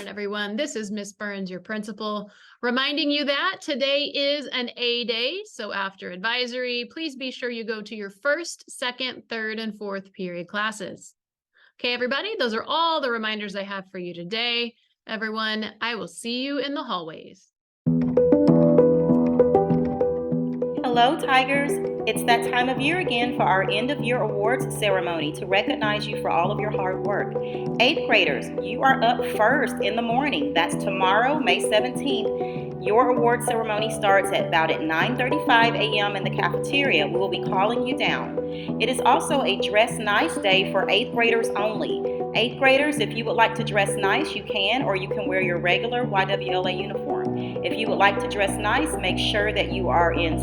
Everyone. This is Miss Burns, your principal, reminding you that today is an A day. So after advisory, please be sure you go to your first, second, third, and fourth period classes. Okay, everybody, those are all the reminders I have for you today. Everyone, I will see you in the hallways. Hello, Tigers. It's that time of year again for our end-of-year awards ceremony to recognize you for all of your hard work. 8th graders, you are up first in the morning. That's tomorrow, May 17th. Your award ceremony starts at about 9:35 a.m. in the cafeteria. We will be calling you down. It is also a dress nice day for 8th graders only. 8th graders, if you would like to dress nice, you can, or you can wear your regular YWLA uniform. If you would like to dress nice, make sure that you are in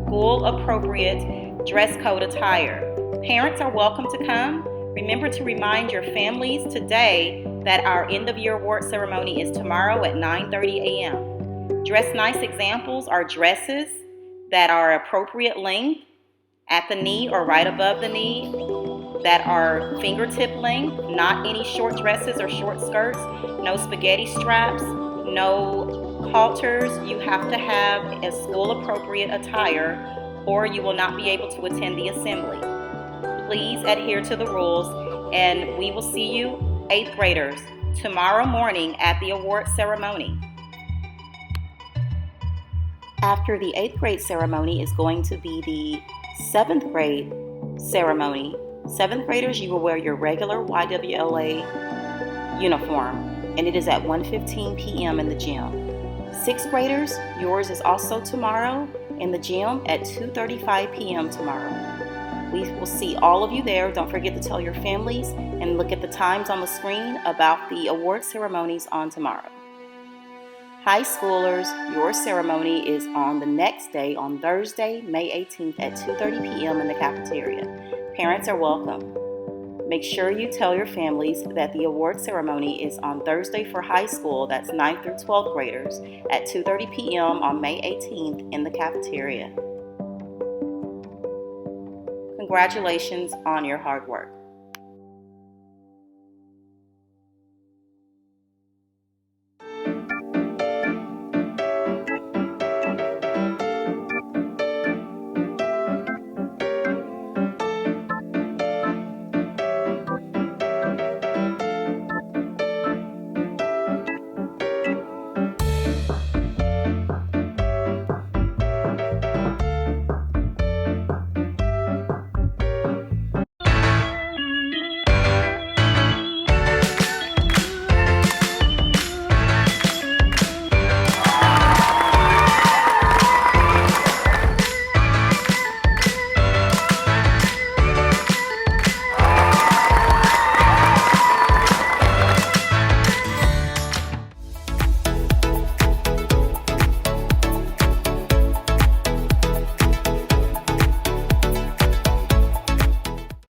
school-appropriate dress code attire. Parents are welcome to come. Remember to remind your families today that our end-of-year award ceremony is tomorrow at 9:30 a.m. Dress nice examples are dresses that are appropriate length, at the knee or right above the knee, that are fingertip length, not any short dresses or short skirts, no spaghetti straps, no halters. You have to have a school-appropriate attire or you will not be able to attend the assembly. Please adhere to the rules, and we will see you, 8th graders, tomorrow morning at the award ceremony. After the 8th grade ceremony is going to be the 7th grade ceremony. 7th graders, you will wear your regular YWLA uniform, and it is at 1:15 p.m. in the gym. 6th graders, yours is also tomorrow in the gym at 2:35 p.m. tomorrow. We will see all of you there. Don't forget to tell your families and look at the times on the screen about the award ceremonies on tomorrow. High schoolers, your ceremony is on the next day, on Thursday, May 18th at 2:30 p.m. in the cafeteria. Parents are welcome. Make sure you tell your families that the award ceremony is on Thursday for high school, that's 9th through 12th graders, at 2:30 p.m. on May 18th in the cafeteria. Congratulations on your hard work.